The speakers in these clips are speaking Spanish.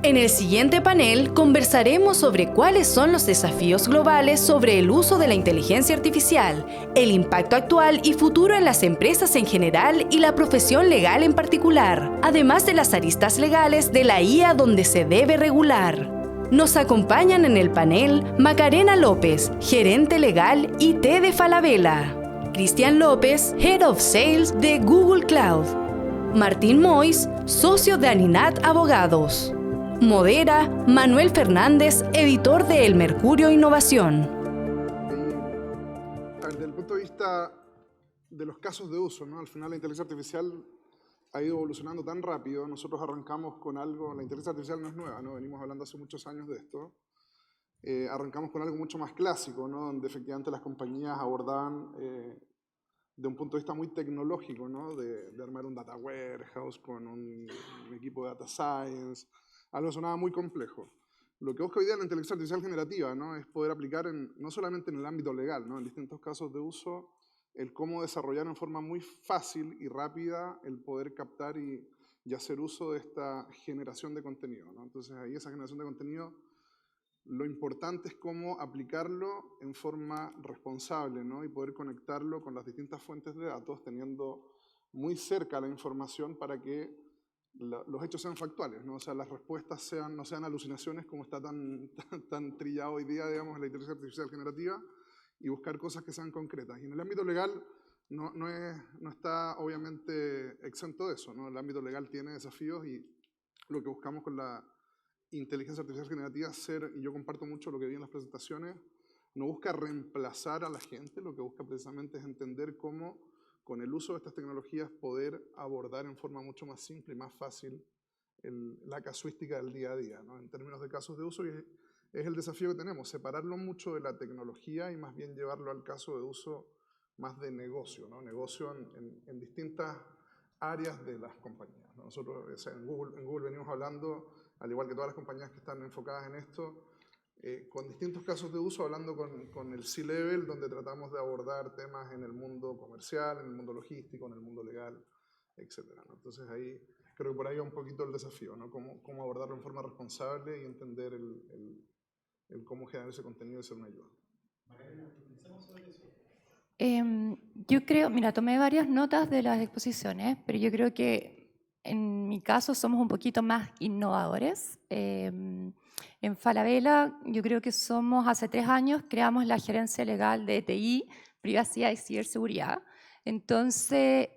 En el siguiente panel conversaremos sobre cuáles son los desafíos globales sobre el uso de la inteligencia artificial, el impacto actual y futuro en las empresas en general y la profesión legal en particular, además de las aristas legales de la IA donde se debe regular. Nos acompañan en el panel Macarena López, gerente legal IT de Falabella, Cristian López, Head of Sales de Google Cloud, Martín Mois, socio de Aninat Abogados. Modera Manuel Fernández, editor de El Mercurio Innovación. Desde el punto de vista de los casos de uso, ¿no? Al final la inteligencia artificial ha ido evolucionando tan rápido. Nosotros arrancamos con algo, la inteligencia artificial no es nueva, ¿no? Venimos hablando hace muchos años de esto. Arrancamos con algo mucho más clásico, ¿no? Donde efectivamente las compañías abordaban de un punto de vista muy tecnológico, ¿no? De armar un data warehouse con un equipo de data science. Algo sonaba muy complejo. Lo que busca hoy día la inteligencia artificial generativa, ¿no? Es poder aplicar no solamente en el ámbito legal, ¿no? En distintos casos de uso, el cómo desarrollar en forma muy fácil y rápida el poder captar y hacer uso de esta generación de contenido, ¿no? Entonces ahí esa generación de contenido, lo importante es cómo aplicarlo en forma responsable, ¿no? Y poder conectarlo con las distintas fuentes de datos, teniendo muy cerca la información para que los hechos sean factuales, ¿no? O sea, las respuestas no sean alucinaciones como está tan trillado hoy día, digamos, en la inteligencia artificial generativa, y buscar cosas que sean concretas. Y en el ámbito legal no está obviamente exento de eso, ¿no? El ámbito legal tiene desafíos y lo que buscamos con la inteligencia artificial generativa es y yo comparto mucho lo que vi en las presentaciones, no busca reemplazar a la gente, lo que busca precisamente es entender cómo con el uso de estas tecnologías poder abordar en forma mucho más simple y más fácil la casuística del día a día, ¿no? En términos de casos de uso, y es el desafío que tenemos, separarlo mucho de la tecnología y más bien llevarlo al caso de uso más de negocio, ¿no? Negocio en distintas áreas de las compañías, ¿no? Nosotros en Google venimos hablando, al igual que todas las compañías que están enfocadas en esto, con distintos casos de uso, hablando con el C-Level, donde tratamos de abordar temas en el mundo comercial, en el mundo logístico, en el mundo legal, etc., ¿no? Entonces ahí, creo que por ahí va un poquito el desafío, ¿no? Cómo abordarlo en forma responsable y entender el cómo generar ese contenido y ser una ayuda. Yo creo, mira, tomé varias notas de las exposiciones, pero yo creo que en mi caso somos un poquito más innovadores. En Falabella, yo creo que hace 3 años, creamos la gerencia legal de TI, privacidad y ciberseguridad. Entonces,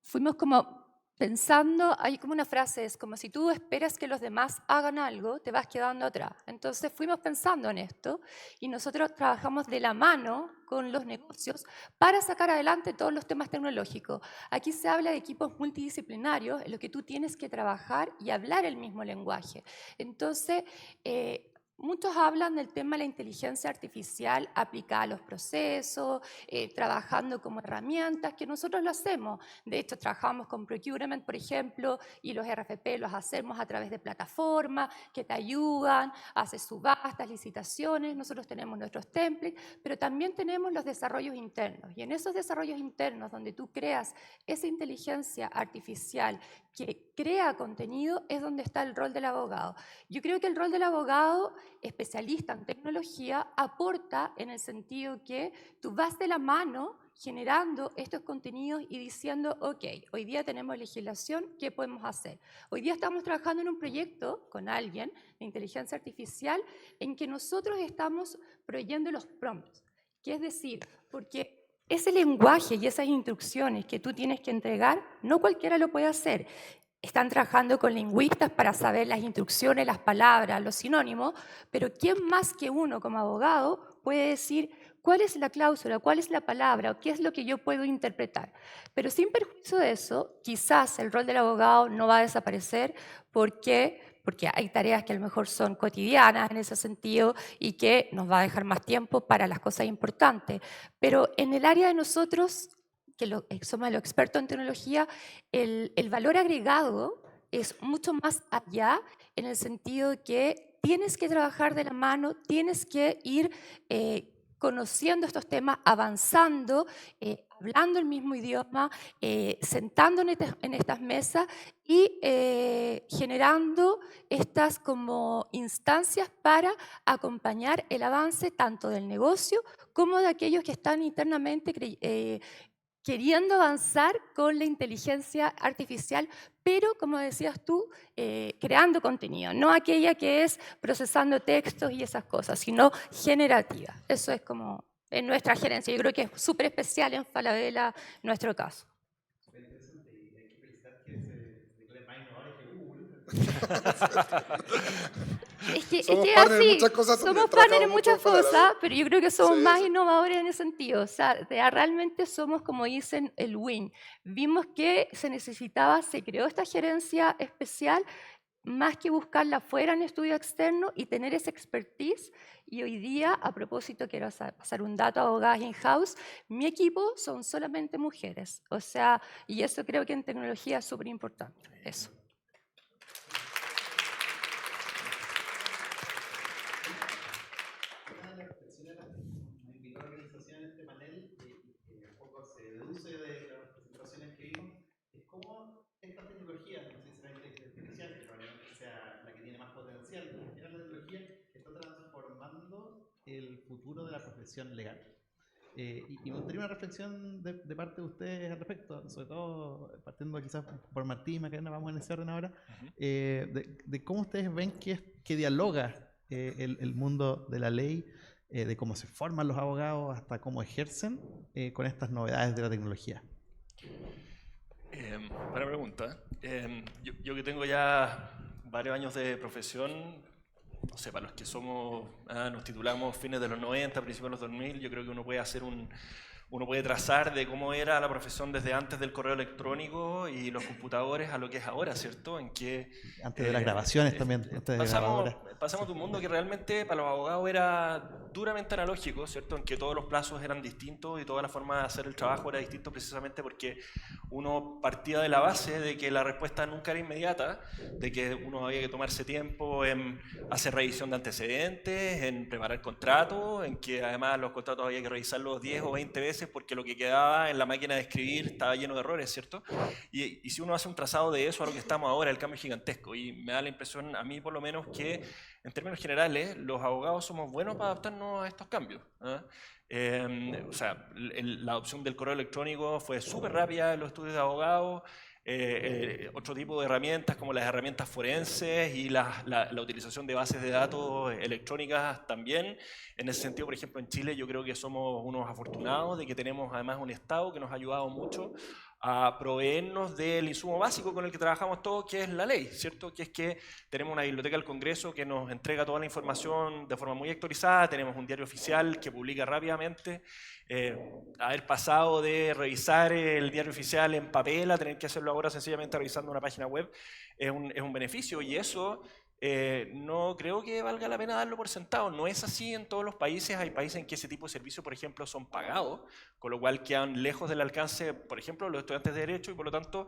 fuimos como pensando, hay como una frase, es como si tú esperas que los demás hagan algo, te vas quedando atrás. Entonces fuimos pensando en esto y nosotros trabajamos de la mano con los negocios para sacar adelante todos los temas tecnológicos. Aquí se habla de equipos multidisciplinarios en los que tú tienes que trabajar y hablar el mismo lenguaje. Entonces, muchos hablan del tema de la inteligencia artificial aplicada a los procesos, trabajando como herramientas, que nosotros lo hacemos. De hecho, trabajamos con procurement, por ejemplo, y los RFP los hacemos a través de plataformas que te ayudan, haces subastas, licitaciones, nosotros tenemos nuestros templates, pero también tenemos los desarrollos internos. Y en esos desarrollos internos, donde tú creas esa inteligencia artificial que crea contenido, es donde está el rol del abogado. Yo creo que el rol del abogado especialista en tecnología aporta en el sentido que tú vas de la mano generando estos contenidos y diciendo, ok, hoy día tenemos legislación, ¿qué podemos hacer? Hoy día estamos trabajando en un proyecto con alguien de inteligencia artificial en que nosotros estamos proveyendo los prompts, que es decir, porque ese lenguaje y esas instrucciones que tú tienes que entregar, no cualquiera lo puede hacer. Están trabajando con lingüistas para saber las instrucciones, las palabras, los sinónimos, pero ¿quién más que uno como abogado puede decir cuál es la cláusula, cuál es la palabra, o qué es lo que yo puedo interpretar? Pero sin perjuicio de eso, quizás el rol del abogado no va a desaparecer porque hay tareas que a lo mejor son cotidianas en ese sentido y que nos va a dejar más tiempo para las cosas importantes. Pero en el área de nosotros, que somos los expertos en tecnología, el valor agregado es mucho más allá en el sentido de que tienes que trabajar de la mano, tienes que ir conociendo estos temas, avanzando, hablando el mismo idioma, sentando en estas mesas y generando estas como instancias para acompañar el avance tanto del negocio como de aquellos que están internamente queriendo avanzar con la inteligencia artificial, pero, como decías tú, creando contenido, no aquella que es procesando textos y esas cosas, sino generativa. Eso es como en nuestra gerencia. Yo creo que es súper especial en Falabella nuestro caso. Súper interesante, y hay que felicitar que se declare más innovadores que Google. Es que Somos es partners en así, muchas cosas también, somos trabajamos partners en mucho muchas en Falabella. cosas, pero yo creo que somos Sí, más sí. innovadores en ese sentido. O sea, realmente somos, como dicen, el win. Vimos que se necesitaba, se creó esta gerencia especial, más que buscarla fuera en estudio externo y tener esa expertise. Y hoy día, a propósito, quiero pasar un dato a abogadas in-house, mi equipo son solamente mujeres. O sea, y eso creo que en tecnología es súper importante. Eso. Una de las reflexiones que me invitó a la organización en este panel, y un poco se deduce de las presentaciones que vimos, es cómo esta tecnología, no sé si será inteligencia artificial, que probablemente sea la que tiene más potencial, pero en general la tecnología está transformando el futuro de la profesión legal. Y me gustaría una reflexión de parte de ustedes al respecto, sobre todo partiendo quizás por Martín y Macarena, vamos en ese orden ahora, de cómo ustedes ven que dialoga el mundo de la ley, de cómo se forman los abogados hasta cómo ejercen con estas novedades de la tecnología. Buena pregunta. Yo que tengo ya varios años de profesión, no sé, para los que somos, nos titulamos fines de los 90, principios de los 2000, yo creo que uno puede hacer uno puede trazar de cómo era la profesión desde antes del correo electrónico y los computadores a lo que es ahora, ¿cierto? En que antes de las grabaciones también, antes de pasamos de un mundo que realmente para los abogados era duramente analógico, ¿cierto? En que todos los plazos eran distintos y toda la forma de hacer el trabajo era distinto precisamente porque uno partía de la base de que la respuesta nunca era inmediata, de que uno había que tomarse tiempo en hacer revisión de antecedentes, en preparar contratos, en que además los contratos había que revisarlos 10 o 20 veces porque lo que quedaba en la máquina de escribir estaba lleno de errores, ¿cierto? Y si uno hace un trazado de eso a lo que estamos ahora, el cambio es gigantesco. Y me da la impresión, a mí por lo menos, que en términos generales los abogados somos buenos para adaptarnos a estos cambios. O sea, la adopción del correo electrónico fue súper rápida en los estudios de abogados. Otro tipo de herramientas como las herramientas forenses y la utilización de bases de datos electrónicas también. En ese sentido, por ejemplo, en Chile yo creo que somos unos afortunados de que tenemos además un Estado que nos ha ayudado mucho a proveernos del insumo básico con el que trabajamos todos, que es la ley, ¿cierto? Que es que tenemos una biblioteca del Congreso que nos entrega toda la información de forma muy actualizada, tenemos un diario oficial que publica rápidamente. Haber pasado de revisar el diario oficial en papel a tener que hacerlo ahora sencillamente revisando una página web es un beneficio, y eso no creo que valga la pena darlo por sentado. No es así en todos los países. Hay países en que ese tipo de servicios, por ejemplo, son pagados, con lo cual quedan lejos del alcance, por ejemplo, de los estudiantes de Derecho, y por lo tanto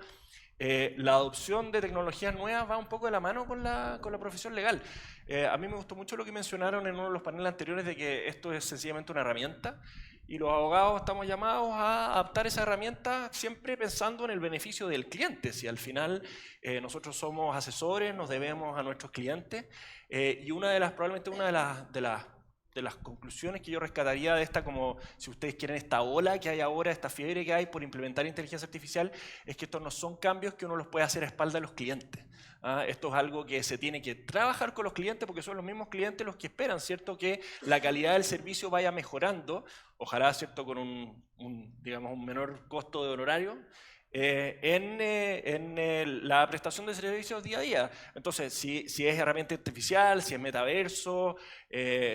la adopción de tecnologías nuevas va un poco de la mano con la profesión legal. A mí me gustó mucho lo que mencionaron en uno de los paneles anteriores de que esto es sencillamente una herramienta, y los abogados estamos llamados a adaptar esa herramienta siempre pensando en el beneficio del cliente. Si al final nosotros somos asesores, nos debemos a nuestros clientes, y probablemente una de las conclusiones que yo rescataría de esta, como si ustedes quieren, esta ola que hay ahora, esta fiebre que hay por implementar inteligencia artificial, es que estos no son cambios que uno los puede hacer a espalda de los clientes. Esto es algo que se tiene que trabajar con los clientes porque son los mismos clientes los que esperan, ¿cierto?, que la calidad del servicio vaya mejorando, ojalá, ¿cierto?, con digamos, un menor costo de honorario, en la prestación de servicios día a día. Entonces, si es herramienta artificial, si es metaverso,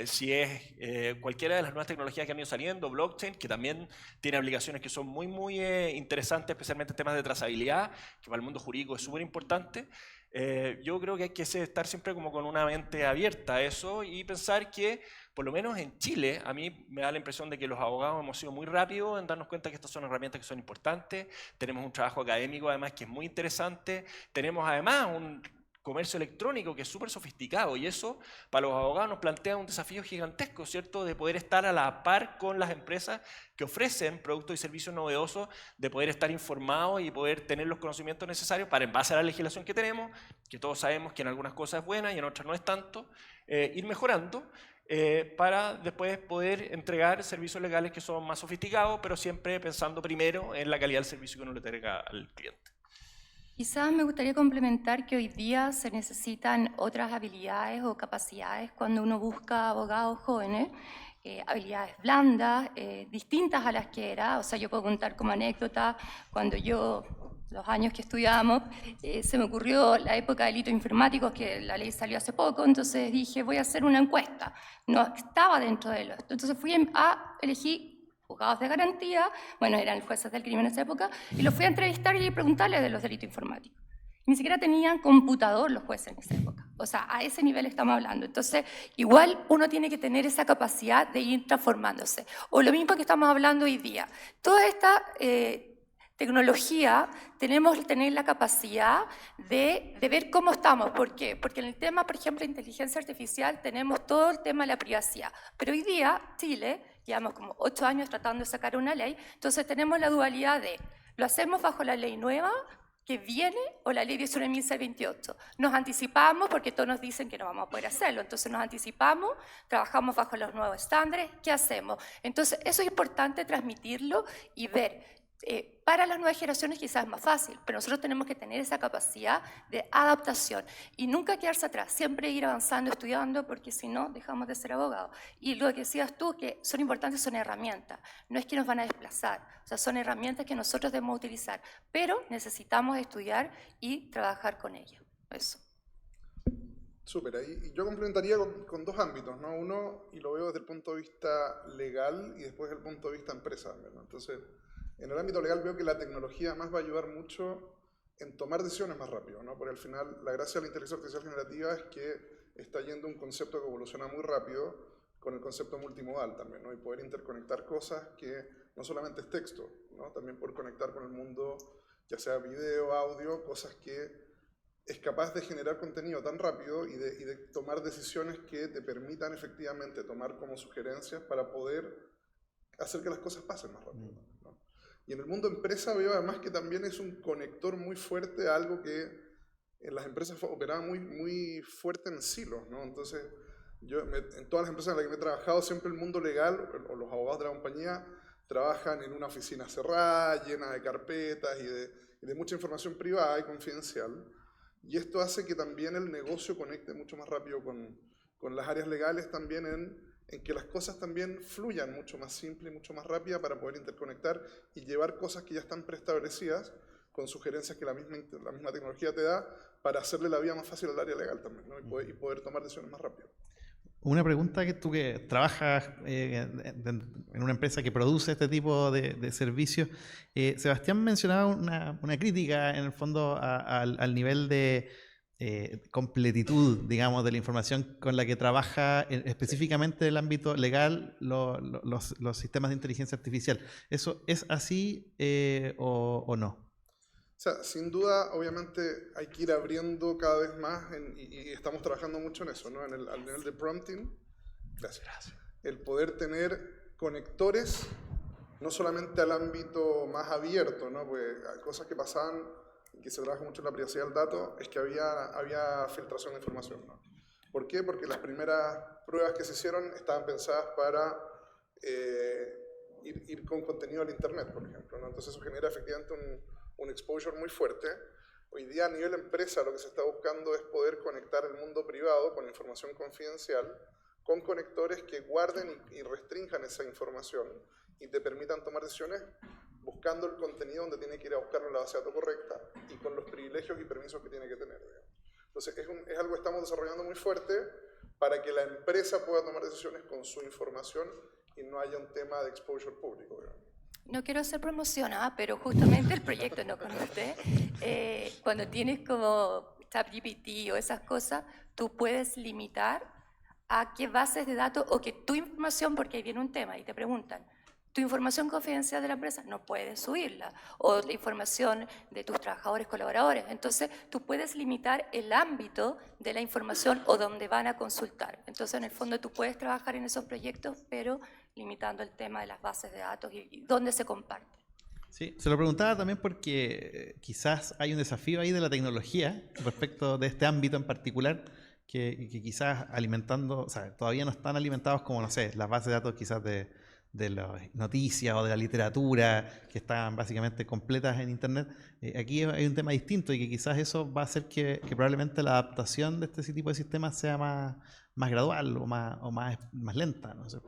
si es cualquiera de las nuevas tecnologías que han ido saliendo, blockchain, que también tiene aplicaciones que son muy, muy interesantes, especialmente en temas de trazabilidad, que para el mundo jurídico es súper importante. Yo creo que hay que estar siempre como con una mente abierta a eso y pensar que, por lo menos en Chile, a mí me da la impresión de que los abogados hemos sido muy rápidos en darnos cuenta que estas son herramientas que son importantes. Tenemos un trabajo académico además que es muy interesante. Tenemos además comercio electrónico, que es súper sofisticado, y eso para los abogados nos plantea un desafío gigantesco, ¿cierto?, de poder estar a la par con las empresas que ofrecen productos y servicios novedosos, de poder estar informados y poder tener los conocimientos necesarios para, en base a la legislación que tenemos, que todos sabemos que en algunas cosas es buena y en otras no es tanto, ir mejorando, para después poder entregar servicios legales que son más sofisticados, pero siempre pensando primero en la calidad del servicio que uno le entrega al cliente. Quizás me gustaría complementar que hoy día se necesitan otras habilidades o capacidades cuando uno busca abogados jóvenes, habilidades blandas, distintas a las que era. O sea, yo puedo contar como anécdota, cuando yo, los años que estudiábamos, se me ocurrió la época de delitos informáticos, que la ley salió hace poco, entonces dije, voy a hacer una encuesta. No estaba dentro de esto. Entonces elegí juzgados de garantía, bueno, eran jueces del crimen en esa época, y los fui a entrevistar y preguntarles de los delitos informáticos. Ni siquiera tenían computador los jueces en esa época. O sea, a ese nivel estamos hablando. Entonces, igual uno tiene que tener esa capacidad de ir transformándose. O lo mismo que estamos hablando hoy día. Toda esta tecnología, tenemos que tener la capacidad de ver cómo estamos. ¿Por qué? Porque en el tema, por ejemplo, de inteligencia artificial, tenemos todo el tema de la privacidad. Pero hoy día, Chile, llevamos como 8 años tratando de sacar una ley, entonces tenemos la dualidad de, ¿lo hacemos bajo la ley nueva que viene o la ley 19.628? Nos anticipamos porque todos nos dicen que no vamos a poder hacerlo, entonces nos anticipamos, trabajamos bajo los nuevos estándares, ¿qué hacemos? Entonces eso es importante transmitirlo y ver. Para las nuevas generaciones quizás es más fácil, pero nosotros tenemos que tener esa capacidad de adaptación y nunca quedarse atrás, siempre ir avanzando, estudiando, porque si no, dejamos de ser abogados. Y lo que decías tú, que son importantes, son herramientas, no es que nos van a desplazar, o sea, son herramientas que nosotros debemos utilizar, pero necesitamos estudiar y trabajar con ellas. Eso. Súper, y yo complementaría con 2 ámbitos, ¿no? Uno, y lo veo desde el punto de vista legal y después desde el punto de vista empresa, ¿no? Entonces, en el ámbito legal veo que la tecnología además va a ayudar mucho en tomar decisiones más rápido, ¿no? Porque al final la gracia de la inteligencia artificial generativa es que está yendo un concepto que evoluciona muy rápido con el concepto multimodal también, ¿no? Y poder interconectar cosas que no solamente es texto, ¿no? También poder conectar con el mundo, ya sea video, audio, cosas que es capaz de generar contenido tan rápido y de tomar decisiones que te permitan efectivamente tomar como sugerencias para poder hacer que las cosas pasen más rápido, ¿no? Y en el mundo empresa veo además que también es un conector muy fuerte a algo que en las empresas operaba muy fuerte en silos, ¿no? Entonces, en todas las empresas en las que me he trabajado, siempre el mundo legal o los abogados de la compañía trabajan en una oficina cerrada, llena de carpetas y de mucha información privada y confidencial. Y esto hace que también el negocio conecte mucho más rápido con las áreas legales también en que las cosas también fluyan mucho más simple y mucho más rápida para poder interconectar y llevar cosas que ya están preestablecidas con sugerencias que la misma tecnología te da para hacerle la vida más fácil al área legal también, ¿no? Y poder tomar decisiones más rápido. Una pregunta, que tú que trabajas en una empresa que produce este tipo de servicios, Sebastián mencionaba una crítica en el fondo al nivel de completitud, digamos, de la información con la que trabaja específicamente en el ámbito legal los sistemas de inteligencia artificial. ¿Eso es así o no? O sea, sin duda, obviamente, hay que ir abriendo cada vez más y estamos trabajando mucho en eso, ¿no? Al nivel de prompting. Gracias. El poder tener conectores, no solamente al ámbito más abierto, ¿no? Pues hay cosas que pasaban, que se trabaja mucho en la privacidad del dato, es que había filtración de información, ¿no? ¿Por qué? Porque las primeras pruebas que se hicieron estaban pensadas para ir con contenido al internet, por ejemplo, ¿no? Entonces eso genera efectivamente un exposure muy fuerte. Hoy día a nivel empresa lo que se está buscando es poder conectar el mundo privado con información confidencial, con conectores que guarden y restrinjan esa información y te permitan tomar decisiones buscando el contenido donde tiene que ir a buscarlo en la base de datos correcta y con los privilegios y permisos que tiene que tener. Entonces es algo que estamos desarrollando muy fuerte para que la empresa pueda tomar decisiones con su información y no haya un tema de exposure público. No quiero hacer promoción, pero justamente el proyecto no con usted, cuando tienes como ChatGPT o esas cosas, tú puedes limitar a qué bases de datos o que tu información, porque ahí viene un tema y te preguntan, Tu información confidencial de la empresa no puedes subirla, o la información de tus trabajadores, colaboradores. Entonces, tú puedes limitar el ámbito de la información o donde van a consultar. Entonces, en el fondo, tú puedes trabajar en esos proyectos, pero limitando el tema de las bases de datos y dónde se comparte. Sí, se lo preguntaba también porque quizás hay un desafío ahí de la tecnología respecto de este ámbito en particular, que quizás alimentando, o sea, todavía no están alimentados como, no sé, las bases de datos quizás de las noticias o de la literatura, que están básicamente completas en Internet. Aquí hay un tema distinto y que quizás eso va a hacer que probablemente la adaptación de este tipo de sistemas sea más gradual o más lenta, no sé.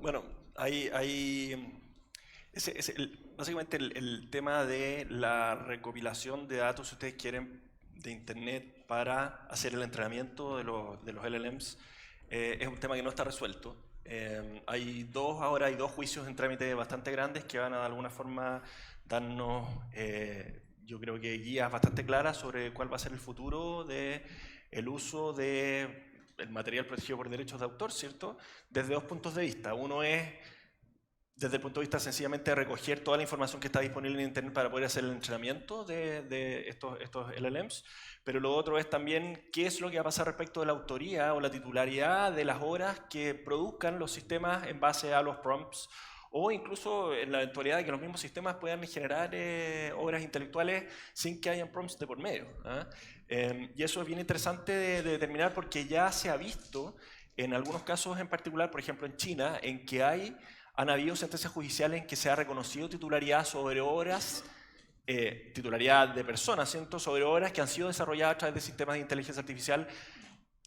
Bueno, básicamente el tema de la recopilación de datos, si ustedes quieren, de Internet para hacer el entrenamiento de los LLMs, es un tema que no está resuelto. Hay dos juicios en trámite bastante grandes que van a de alguna forma darnos, yo creo que guías bastante claras sobre cuál va a ser el futuro del uso de el material protegido por derechos de autor, ¿cierto? Desde dos puntos de vista. Uno es desde el punto de vista sencillamente de recoger toda la información que está disponible en Internet para poder hacer el entrenamiento de estos LLMs, pero lo otro es también qué es lo que va a pasar respecto de la autoría o la titularidad de las obras que produzcan los sistemas en base a los prompts, o incluso en la eventualidad de que los mismos sistemas puedan generar obras intelectuales sin que hayan prompts de por medio. Y eso es bien interesante de determinar porque ya se ha visto en algunos casos en particular, por ejemplo en China, en que han habido sentencias judiciales en que se ha reconocido titularidad sobre obras, titularidad de personas, ¿cierto? Sobre obras que han sido desarrolladas a través de sistemas de inteligencia artificial.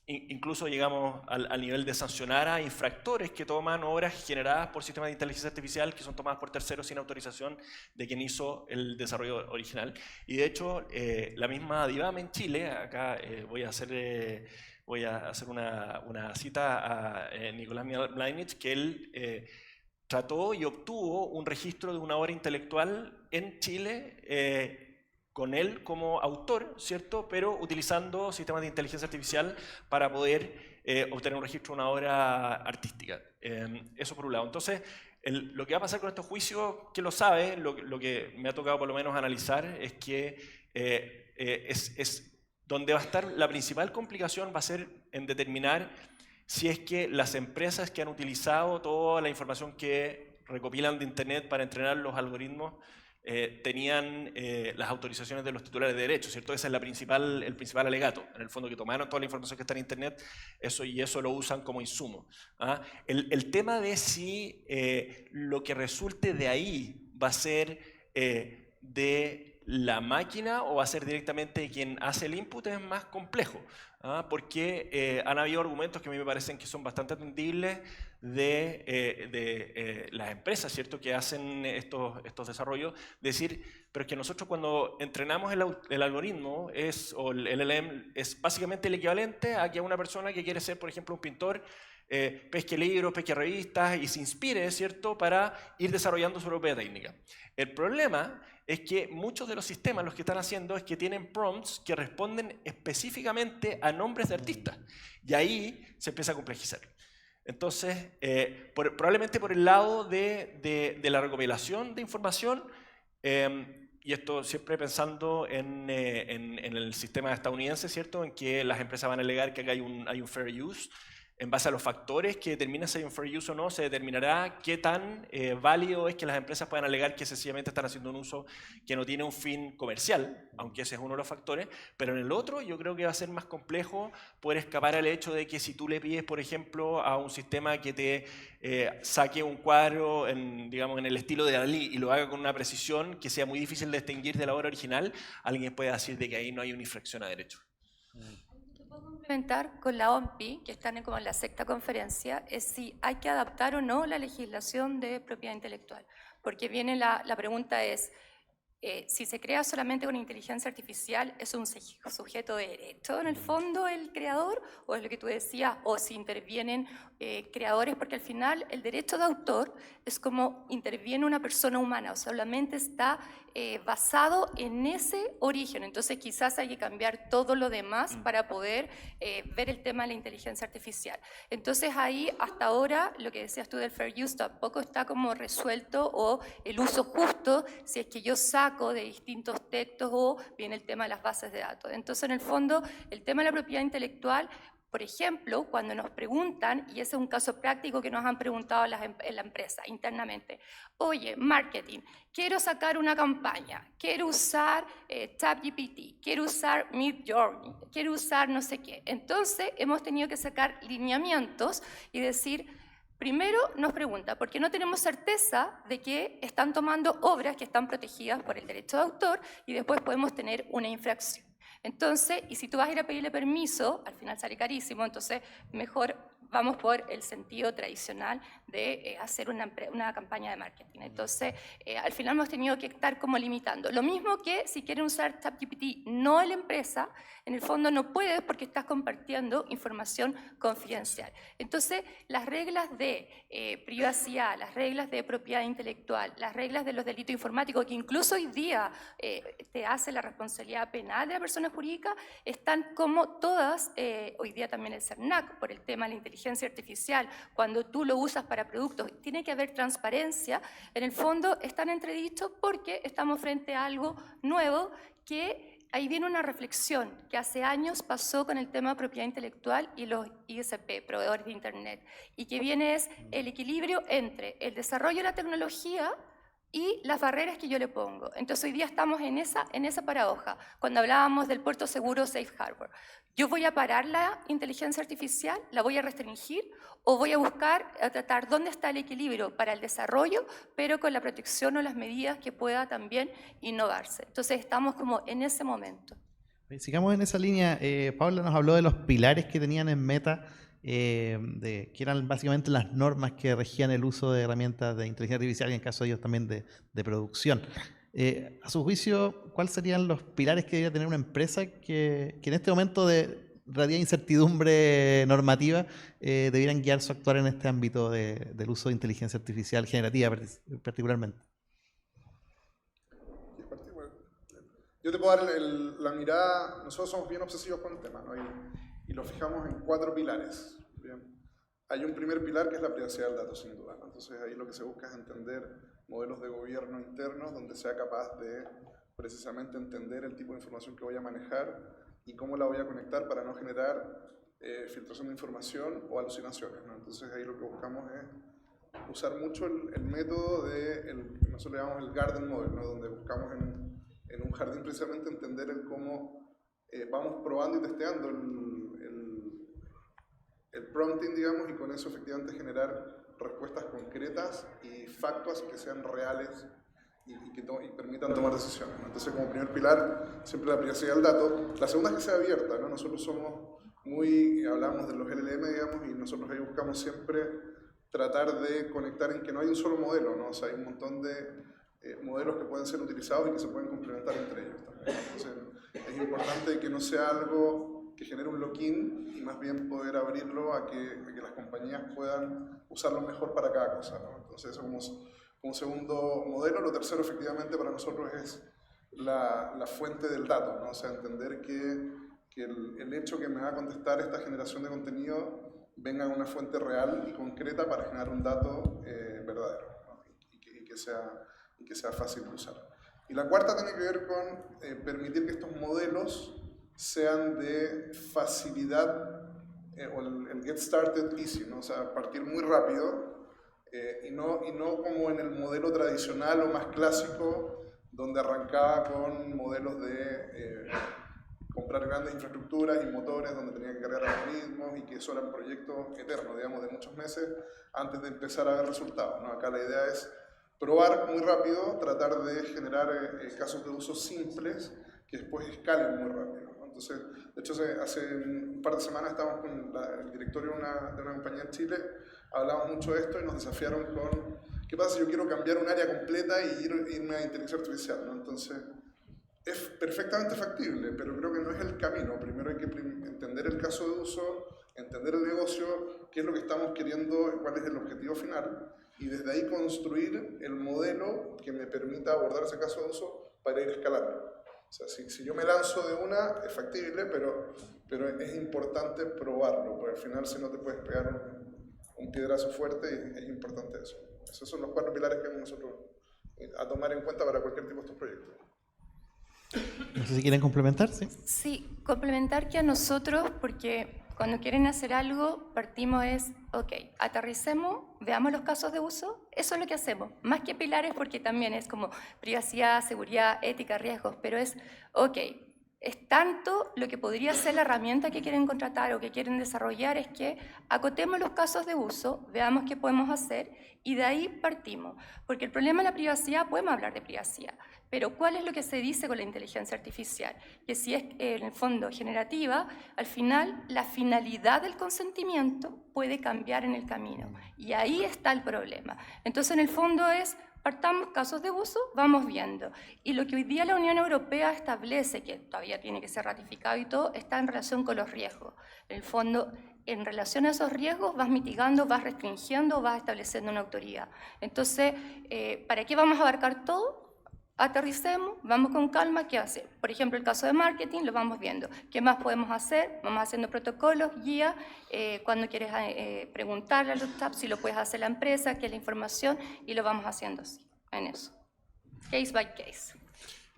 Incluso llegamos al nivel de sancionar a infractores que toman obras generadas por sistemas de inteligencia artificial que son tomadas por terceros sin autorización de quien hizo el desarrollo original. Y de hecho, la misma DIVAM en Chile, acá voy a hacer una cita a Nicolás Mladenich, que él trató y obtuvo un registro de una obra intelectual en Chile con él como autor, ¿cierto? Pero utilizando sistemas de inteligencia artificial para poder obtener un registro de una obra artística. Eso por un lado. Entonces, lo que va a pasar con estos juicios, ¿quién lo sabe? Lo que me ha tocado por lo menos analizar es que donde va a estar la principal complicación va a ser en determinar si es que las empresas que han utilizado toda la información que recopilan de Internet para entrenar los algoritmos tenían las autorizaciones de los titulares de derechos, ¿cierto? Ese es el principal alegato, en el fondo, que tomaron toda la información que está en Internet y eso lo usan como insumo. El tema de si lo que resulte de ahí va a ser de la máquina o va a ser directamente quien hace el input es más complejo, porque han habido argumentos que a mí me parecen que son bastante atendibles de las empresas, ¿cierto?, que hacen estos desarrollos, decir, pero es que nosotros cuando entrenamos el algoritmo o el LLM es básicamente el equivalente a que una persona que quiere ser, por ejemplo, un pintor, pesque libros, pesque revistas y se inspire, ¿cierto?, para ir desarrollando su propia técnica. El problema es que muchos de los sistemas lo que están haciendo es que tienen prompts que responden específicamente a nombres de artistas. Y ahí se empieza a complejizar. Entonces, probablemente por el lado de la recopilación de información, y esto siempre pensando en el sistema estadounidense, ¿cierto?, en que las empresas van a alegar que acá hay un fair use. En base a los factores que determinan si hay un fair use o no, se determinará qué tan válido es que las empresas puedan alegar que sencillamente están haciendo un uso que no tiene un fin comercial, aunque ese es uno de los factores, pero en el otro yo creo que va a ser más complejo poder escapar al hecho de que si tú le pides, por ejemplo, a un sistema que te saque un cuadro digamos, en el estilo de Dalí y lo haga con una precisión que sea muy difícil de distinguir de la obra original, alguien puede decir de que ahí no hay una infracción a derecho. Complementar con la OMPI, que están como en la sexta conferencia, es si hay que adaptar o no la legislación de propiedad intelectual. Porque viene la pregunta es, Si se crea solamente con inteligencia artificial, ¿es un sujeto de derecho en el fondo el creador? ¿O es lo que tú decías? ¿O si intervienen creadores? Porque al final el derecho de autor es como interviene una persona humana, o solamente está basado en ese origen. Entonces quizás hay que cambiar todo lo demás para poder ver el tema de la inteligencia artificial. Entonces ahí hasta ahora lo que decías tú del fair use tampoco está como resuelto, o el uso justo, si es que yo saco de distintos textos, o viene el tema de las bases de datos. Entonces en el fondo el tema de la propiedad intelectual, por ejemplo, cuando nos preguntan, y ese es un caso práctico que nos han preguntado en la empresa internamente, oye, marketing, quiero sacar una campaña, quiero usar ChatGPT, quiero usar Midjourney, quiero usar no sé qué. Entonces hemos tenido que sacar lineamientos y decir, primero nos pregunta, porque no tenemos certeza de que están tomando obras que están protegidas por el derecho de autor, y después podemos tener una infracción. Entonces, y si tú vas a ir a pedirle permiso, al final sale carísimo, entonces mejor vamos por el sentido tradicional de hacer una campaña de marketing. Entonces, al final hemos tenido que estar como limitando. Lo mismo que si quieren usar ChatGPT, no la empresa, en el fondo no puedes porque estás compartiendo información confidencial. Entonces, las reglas de privacidad, las reglas de propiedad intelectual, las reglas de los delitos informáticos, que incluso hoy día te hace la responsabilidad penal de la persona jurídica, están como todas, hoy día también el CERNAC, por el tema de la inteligencia artificial, cuando tú lo usas para productos, tiene que haber transparencia. En el fondo están entredichos porque estamos frente a algo nuevo, que ahí viene una reflexión que hace años pasó con el tema de propiedad intelectual y los ISP, proveedores de Internet, y que viene es el equilibrio entre el desarrollo de la tecnología y las barreras que yo le pongo. Entonces hoy día estamos en esa paradoja, cuando hablábamos del puerto seguro Safe Harbor. ¿Yo voy a parar la inteligencia artificial? ¿La voy a restringir? ¿O voy a buscar, a tratar dónde está el equilibrio para el desarrollo, pero con la protección o las medidas que pueda también innovarse? Entonces estamos como en ese momento. Sigamos en esa línea. Paula nos habló de los pilares que tenían en Meta, que eran básicamente las normas que regían el uso de herramientas de inteligencia artificial, y en caso de ellos también de producción. A su juicio, ¿cuáles serían los pilares que debería tener una empresa que en este momento de relativa incertidumbre normativa debieran guiar su actuar en este ámbito del uso de inteligencia artificial generativa particularmente? Yo te puedo dar la mirada. Nosotros somos bien obsesivos con el tema, ¿no? Y lo fijamos en 4 pilares. Bien. Hay un primer pilar que es la privacidad del dato, sin duda, ¿no? Entonces ahí lo que se busca es entender modelos de gobierno internos donde sea capaz de precisamente entender el tipo de información que voy a manejar y cómo la voy a conectar para no generar filtración de información o alucinaciones, ¿no? Entonces ahí lo que buscamos es usar mucho el método que nosotros llamamos el Garden Model, ¿no? Donde buscamos en un jardín precisamente entender el cómo vamos probando y testeando el prompting, digamos, y con eso efectivamente generar respuestas concretas y factuas que sean reales y que permitan tomar decisiones, ¿no? Entonces, como primer pilar, siempre la privacidad del dato. La segunda es que sea abierta, ¿no? Nosotros somos hablamos de los LLM, digamos, y nosotros ahí buscamos siempre tratar de conectar en que no hay un solo modelo, ¿no? O sea, hay un montón de modelos que pueden ser utilizados y que se pueden complementar entre ellos también. Entonces, es importante que no sea algo que genere un lock-in y más bien poder abrirlo a que las compañías puedan usarlo mejor para cada cosa, ¿no? Entonces, eso como segundo modelo. Lo tercero, efectivamente, para nosotros es la fuente del dato, ¿no? O sea, entender que el hecho que me va a contestar esta generación de contenido venga de una fuente real y concreta para generar un dato verdadero, ¿no? y que sea fácil de usar. Y la cuarta tiene que ver con permitir que estos modelos sean de facilidad, o el get started easy, ¿no? O sea, partir muy rápido y no como en el modelo tradicional o más clásico, donde arrancaba con modelos de comprar grandes infraestructuras y motores donde tenía que cargar algoritmos y que eso era un proyecto eterno, digamos, de muchos meses antes de empezar a ver resultados, ¿no? Acá la idea es probar muy rápido, tratar de generar casos de uso simples que después escalen muy rápido, ¿no? Entonces, de hecho, hace un par de semanas estábamos con el directorio de una compañía en Chile, hablamos mucho de esto y nos desafiaron con ¿Qué pasa si yo quiero cambiar un área completa y irme a inteligencia artificial, ¿no? Entonces, es perfectamente factible, pero creo que no es el camino. Primero hay que entender el caso de uso, entender el negocio, qué es lo que estamos queriendo, cuál es el objetivo final, y desde ahí construir el modelo que me permita abordar ese caso de uso para ir escalando. O sea, si yo me lanzo de una, es factible, pero es importante probarlo, porque al final si no te puedes pegar un piedrazo fuerte, es importante eso. Esos son los 4 pilares que nosotros a tomar en cuenta para cualquier tipo de estos proyectos. No sé si quieren complementar, ¿sí? Sí, complementar que a nosotros, porque cuando quieren hacer algo, partimos ok, aterricemos, veamos los casos de uso, eso es lo que hacemos. Más que pilares, porque también es como privacidad, seguridad, ética, riesgos, pero ok, es tanto lo que podría ser la herramienta que quieren contratar o que quieren desarrollar, es que acotemos los casos de uso, veamos qué podemos hacer y de ahí partimos. Porque el problema de la privacidad, podemos hablar de privacidad, pero ¿cuál es lo que se dice con la inteligencia artificial? Que si es en el fondo generativa, al final la finalidad del consentimiento puede cambiar en el camino y ahí está el problema. Entonces en el fondo partamos casos de uso, vamos viendo. Y lo que hoy día la Unión Europea establece, que todavía tiene que ser ratificado y todo, está en relación con los riesgos. En el fondo, en relación a esos riesgos, vas mitigando, vas restringiendo, vas estableciendo una autoridad. Entonces, ¿para qué vamos a abarcar todo? Aterricemos, vamos con calma, ¿qué hacer? Por ejemplo, el caso de marketing, lo vamos viendo. ¿Qué más podemos hacer? Vamos haciendo protocolos, guías, cuando quieres preguntarle a los staff si lo puedes hacer la empresa, qué es la información, y lo vamos haciendo así, en eso. Case by case.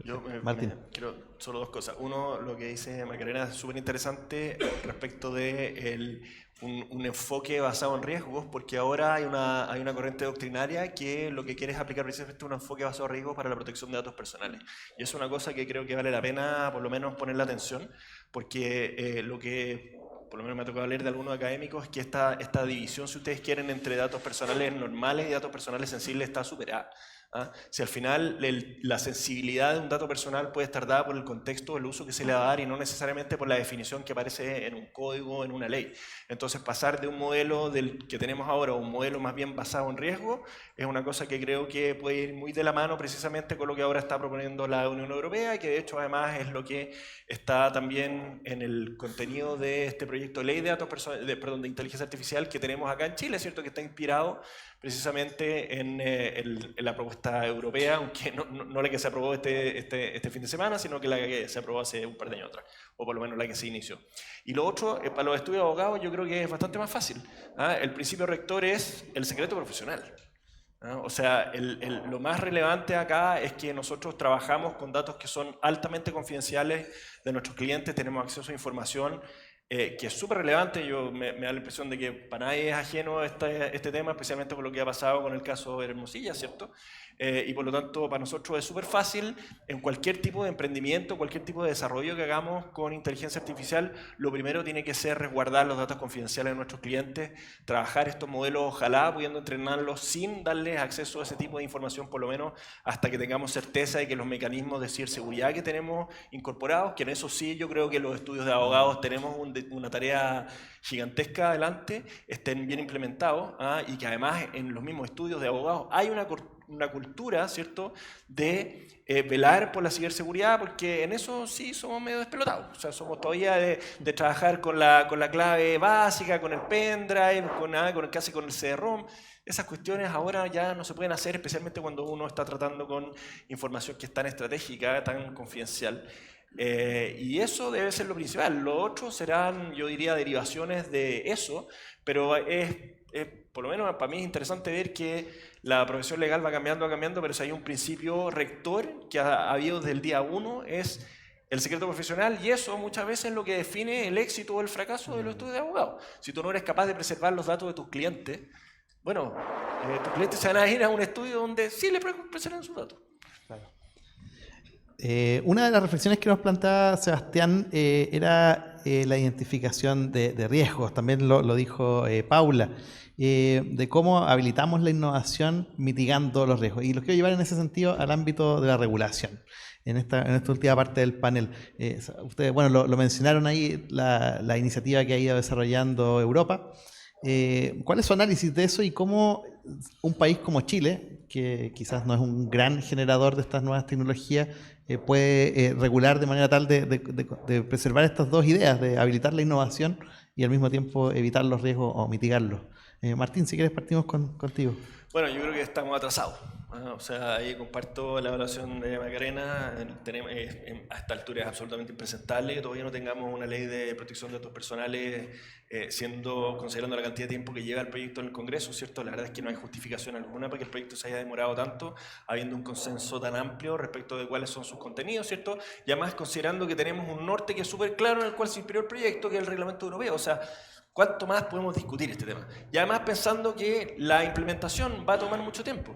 Yo Martín. quiero solo 2 cosas. Uno, lo que dice Macarena es súper interesante respecto de un enfoque basado en riesgos, porque ahora hay una corriente doctrinaria que lo que quiere es aplicar precisamente un enfoque basado en riesgos para la protección de datos personales. Y es una cosa que creo que vale la pena por lo menos ponerle atención, porque lo que por lo menos me ha tocado leer de algunos académicos es que esta división, si ustedes quieren, entre datos personales normales y datos personales sensibles está superada. ¿Ah? Si al final la sensibilidad de un dato personal puede estar dada por el contexto, el uso que se le va a dar y no necesariamente por la definición que aparece en un código, en una ley. Entonces pasar de un modelo del que tenemos ahora a un modelo más bien basado en riesgo es una cosa que creo que puede ir muy de la mano precisamente con lo que ahora está proponiendo la Unión Europea y que de hecho además es lo que está también en el contenido de este proyecto de ley de de inteligencia artificial que tenemos acá en Chile, ¿cierto? Que está inspirado precisamente en la propuesta europea, aunque no la que se aprobó este fin de semana, sino que la que se aprobó hace un par de años atrás, o por lo menos la que se inició. Y lo otro, para los estudios de abogados, yo creo que es bastante más fácil. El principio rector es el secreto profesional. O sea, lo más relevante acá es que nosotros trabajamos con datos que son altamente confidenciales de nuestros clientes, tenemos acceso a información que es súper relevante. Me da la impresión de que para nadie es ajeno este tema, especialmente por lo que ha pasado con el caso de Hermosilla, ¿cierto? Y por lo tanto para nosotros es súper fácil en cualquier tipo de emprendimiento, cualquier tipo de desarrollo que hagamos con inteligencia artificial, lo primero tiene que ser resguardar los datos confidenciales de nuestros clientes, trabajar estos modelos, ojalá pudiendo entrenarlos sin darles acceso a ese tipo de información, por lo menos hasta que tengamos certeza de que los mecanismos de ciberseguridad que tenemos incorporados, que en eso sí yo creo que los estudios de abogados tenemos una tarea gigantesca adelante, estén bien implementados, y que además en los mismos estudios de abogados hay una cultura, ¿cierto?, de velar por la ciberseguridad, porque en eso sí somos medio despelotados. O sea, somos todavía de trabajar con la clave básica, con el pendrive, con el que hace con el CD-ROM. Esas cuestiones ahora ya no se pueden hacer, especialmente cuando uno está tratando con información que es tan estratégica, tan confidencial. Y eso debe ser lo principal. Lo otro serán, yo diría, derivaciones de eso, pero por lo menos para mí es interesante ver que la profesión legal va cambiando, pero si hay un principio rector que ha habido desde el día 1 es el secreto profesional, y eso muchas veces es lo que define el éxito o el fracaso de los estudios de abogados. Si tú no eres capaz de preservar los datos de tus clientes, bueno, tus clientes se van a ir a un estudio donde sí le preservan sus datos. Claro. Una de las reflexiones que nos planteaba Sebastián era la identificación de riesgos, también lo dijo Paula, de cómo habilitamos la innovación mitigando los riesgos. Y los quiero llevar en ese sentido al ámbito de la regulación, en esta última parte del panel. Ustedes, bueno, lo mencionaron ahí, la iniciativa que ha ido desarrollando Europa. ¿Cuál es su análisis de eso y cómo un país como Chile, que quizás no es un gran generador de estas nuevas tecnologías, puede regular de manera tal de preservar estas dos ideas, de habilitar la innovación y al mismo tiempo evitar los riesgos o mitigarlos? Martín, si quieres partimos contigo. Bueno, yo creo que estamos atrasados. O sea, ahí comparto la evaluación de Macarena. A esta altura es absolutamente impresentable que todavía no tengamos una ley de protección de datos personales, considerando la cantidad de tiempo que lleva el proyecto en el Congreso, ¿cierto? La verdad es que no hay justificación alguna para que el proyecto se haya demorado tanto, habiendo un consenso tan amplio respecto de cuáles son sus contenidos, ¿cierto? Y además considerando que tenemos un norte que es súper claro en el cual se inspiró el proyecto, que es el reglamento europeo. O sea, ¿cuánto más podemos discutir este tema? Y además pensando que la implementación va a tomar mucho tiempo.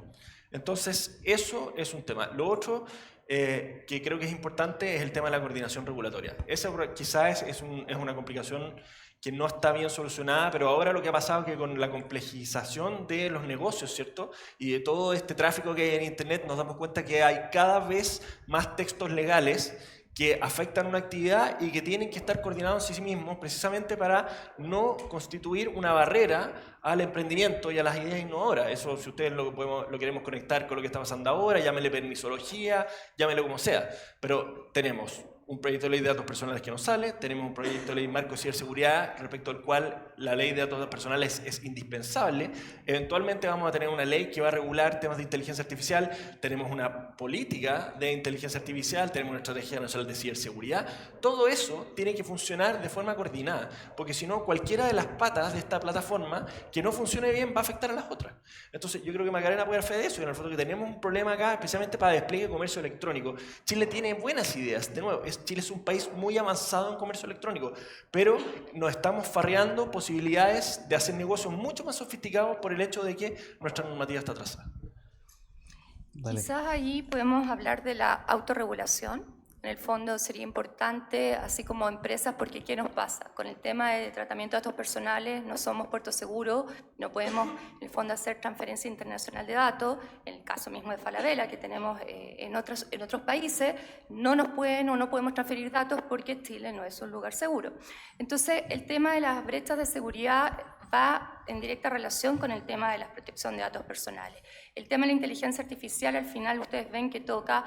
Entonces, eso es un tema. Lo otro que creo que es importante es el tema de la coordinación regulatoria. Esa quizás es una complicación que no está bien solucionada, pero ahora lo que ha pasado es que con la complejización de los negocios, ¿cierto? Y de todo este tráfico que hay en Internet, nos damos cuenta que hay cada vez más textos legales que afectan una actividad y que tienen que estar coordinados en sí mismos precisamente para no constituir una barrera al emprendimiento y a las ideas innovadoras. Eso, si ustedes lo queremos conectar con lo que está pasando ahora, llámele permisología, llámele como sea, pero tenemos un proyecto de ley de datos personales que no sale, tenemos un proyecto de ley marco de ciberseguridad respecto al cual la ley de datos personales es indispensable. Eventualmente vamos a tener una ley que va a regular temas de inteligencia artificial, tenemos una política de inteligencia artificial, tenemos una estrategia nacional de ciberseguridad. Todo eso tiene que funcionar de forma coordinada, porque si no, cualquiera de las patas de esta plataforma que no funcione bien va a afectar a las otras. Entonces yo creo que Macarena puede dar fe de eso, y en el fondo que tenemos un problema acá, especialmente para despliegue de comercio electrónico. Chile tiene buenas ideas, de nuevo, Chile es un país muy avanzado en comercio electrónico, pero nos estamos farreando posibilidades de hacer negocios mucho más sofisticados por el hecho de que nuestra normativa está atrasada. Dale. Quizás ahí podemos hablar de la autorregulación. En el fondo sería importante, así como empresas, porque ¿qué nos pasa? Con el tema de tratamiento de datos personales, no somos puerto seguro, no podemos en el fondo hacer transferencia internacional de datos. En el caso mismo de Falabella, que tenemos en otros países, no podemos transferir datos porque Chile no es un lugar seguro. Entonces, el tema de las brechas de seguridad va en directa relación con el tema de la protección de datos personales. El tema de la inteligencia artificial, al final ustedes ven que toca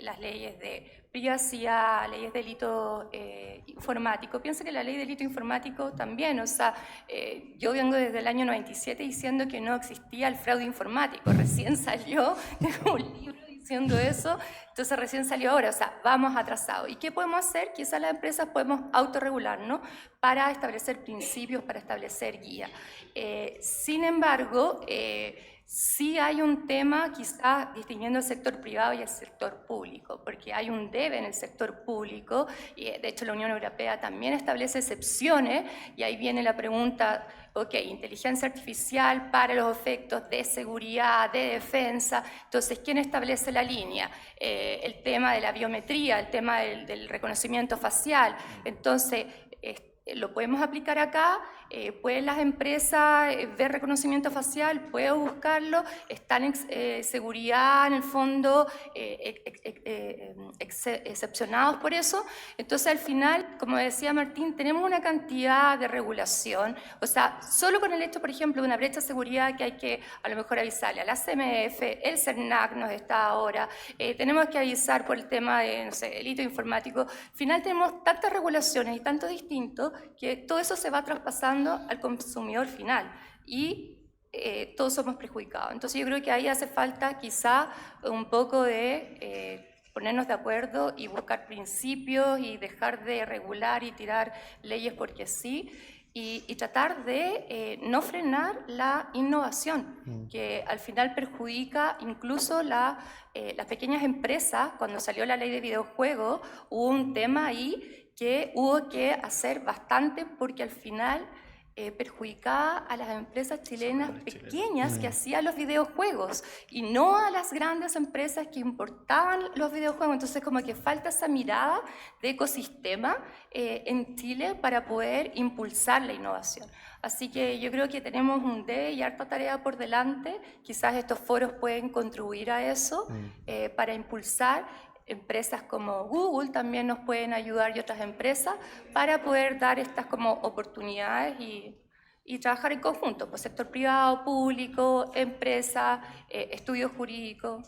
las leyes de privacidad, leyes de delito informático. Pienso que la ley de delito informático también, o sea, yo vengo desde el año 97 diciendo que no existía el fraude informático, recién salió un libro diciendo eso, entonces recién salió ahora, o sea, vamos atrasados. ¿Y qué podemos hacer? Quizás las empresas podemos autorregularnos para establecer principios, para establecer guías. Sin embargo, sí hay un tema quizás distinguiendo el sector privado y el sector público, porque hay un debe en el sector público, y de hecho la Unión Europea también establece excepciones, y ahí viene la pregunta, ok, inteligencia artificial para los efectos de seguridad, de defensa, entonces, ¿quién establece la línea? El tema de la biometría, el tema del reconocimiento facial, entonces, lo podemos aplicar acá, pueden las empresas ver reconocimiento facial, pueden buscarlo, están en seguridad en el fondo, excepcionados por eso. Entonces al final, como decía Martín, tenemos una cantidad de regulación, o sea, solo con el hecho, por ejemplo, de una brecha de seguridad que hay que a lo mejor avisarle a la CMF, el CERNAC nos está ahora, tenemos que avisar por el tema de, no sé, delito informático. Al final tenemos tantas regulaciones y tanto distinto que todo eso se va traspasando al consumidor final y todos somos perjudicados. Entonces yo creo que ahí hace falta quizá un poco de ponernos de acuerdo y buscar principios y dejar de regular y tirar leyes porque sí, y tratar de no frenar la innovación, que al final perjudica incluso las pequeñas empresas. Cuando salió la ley de videojuegos hubo un tema ahí que hubo que hacer bastante porque al final perjudicaba a las empresas chilenas pequeñas que hacían los videojuegos y no a las grandes empresas que importaban los videojuegos. Entonces como que falta esa mirada de ecosistema en Chile para poder impulsar la innovación. Así que yo creo que tenemos un debe y harta tarea por delante. Quizás estos foros pueden contribuir a eso para impulsar. Empresas como Google también nos pueden ayudar y otras empresas para poder dar estas como oportunidades y y trabajar en conjunto, pues sector privado, público, empresa, estudios jurídicos.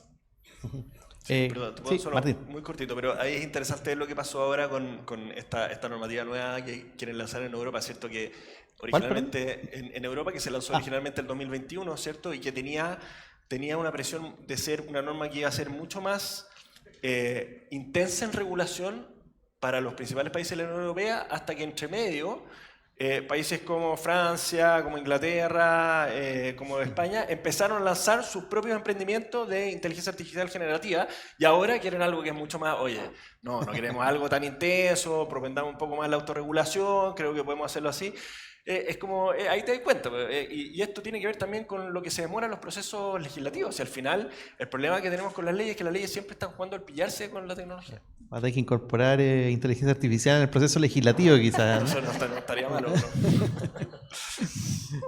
Perdón, te puedo sí, solo Martín. muy cortito, pero ahí es interesante lo que pasó ahora con esta normativa nueva que quieren lanzar en Europa, ¿cierto? Que originalmente en Europa, que se lanzó originalmente en el 2021, ¿cierto? Y que tenía una presión de ser una norma que iba a ser mucho más intensa en regulación para los principales países de la Unión Europea, hasta que entre medio países como Francia, como Inglaterra, como España, empezaron a lanzar sus propios emprendimientos de inteligencia artificial generativa y ahora quieren algo que es mucho más, oye, no queremos algo tan intenso, propendamos un poco más la autorregulación, creo que podemos hacerlo así. Es como, ahí te das cuenta, y esto tiene que ver también con lo que se demora en los procesos legislativos. Y al final, el problema que tenemos con las leyes es que las leyes siempre están jugando al pillarse con la tecnología. Va a tener que incorporar inteligencia artificial en el proceso legislativo, quizás. Eso no estaría malo, ¿no?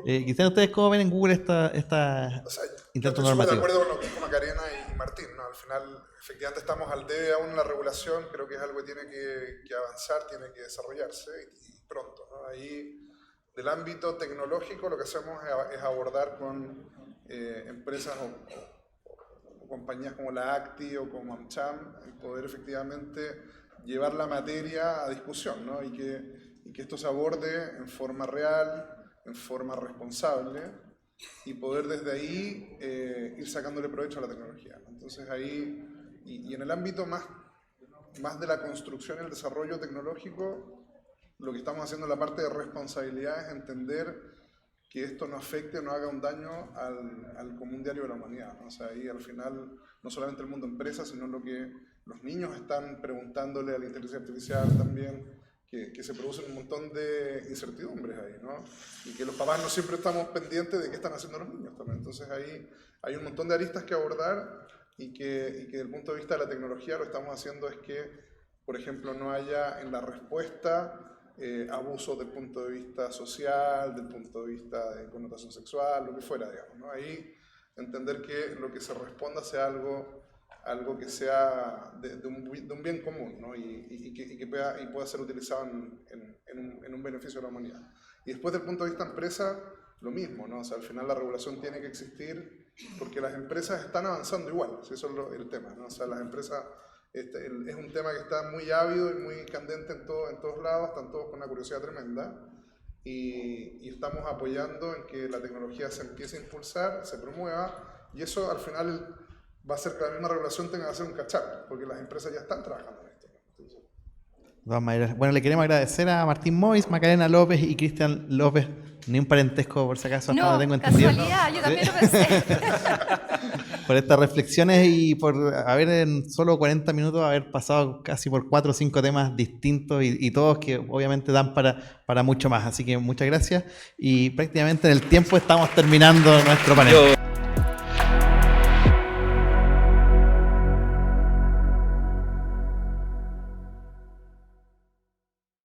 Quizás ustedes cómo ven en Google esta O sea, intento yo estoy súper de normativo. acuerdo con lo que dijo Macarena y Martín, ¿no? Al final, efectivamente, estamos al debe aún en la regulación, creo que es algo que tiene que avanzar, tiene que desarrollarse y pronto, ¿no? Ahí, del ámbito tecnológico, lo que hacemos es abordar con empresas o compañías como la ACTI o como AmCham, el poder efectivamente llevar la materia a discusión, ¿no? Y que esto se aborde en forma real, en forma responsable, y poder desde ahí ir sacándole provecho a la tecnología, ¿no? Entonces ahí, y en el ámbito más de la construcción y el desarrollo tecnológico, lo que estamos haciendo en la parte de responsabilidad es entender que esto no afecte o no haga un daño al común diario de la humanidad, ¿no? O sea, ahí al final, no solamente el mundo empresa, sino lo que los niños están preguntándole a la inteligencia artificial también, que se producen un montón de incertidumbres ahí, ¿no? Y que los papás no siempre estamos pendientes de qué están haciendo los niños también. Entonces ahí hay un montón de aristas que abordar y que desde el punto de vista de la tecnología lo que estamos haciendo es que, por ejemplo, no haya en la respuesta abusos del punto de vista social, del punto de vista de connotación sexual, lo que fuera, digamos, ¿no? Ahí entender que lo que se responda sea algo que sea de un bien común, ¿no? y que pueda ser utilizado en un beneficio de la humanidad. Y después del punto de vista empresa, lo mismo, ¿no? O sea, al final la regulación tiene que existir porque las empresas están avanzando igual, ¿sí? Eso es el tema, ¿no? O sea, las empresas, es un tema que está muy ávido y muy candente en todos lados, están todos con una curiosidad tremenda y estamos apoyando en que la tecnología se empiece a impulsar, se promueva, y eso al final va a hacer que la misma regulación tenga que hacer un catch-up, porque las empresas ya están trabajando en esto, ¿no? Entonces, De todas maneras, bueno, le queremos agradecer a Martín Mois, Macarena López y Cristian López. Ni un parentesco, por si acaso, hasta No, donde tengo entendido. casualidad, yo también lo pensé. Por estas reflexiones y por haber en solo 40 minutos haber pasado casi por 4 o 5 temas distintos y todos que obviamente dan para mucho más. Así que muchas gracias y prácticamente en el tiempo estamos terminando nuestro panel.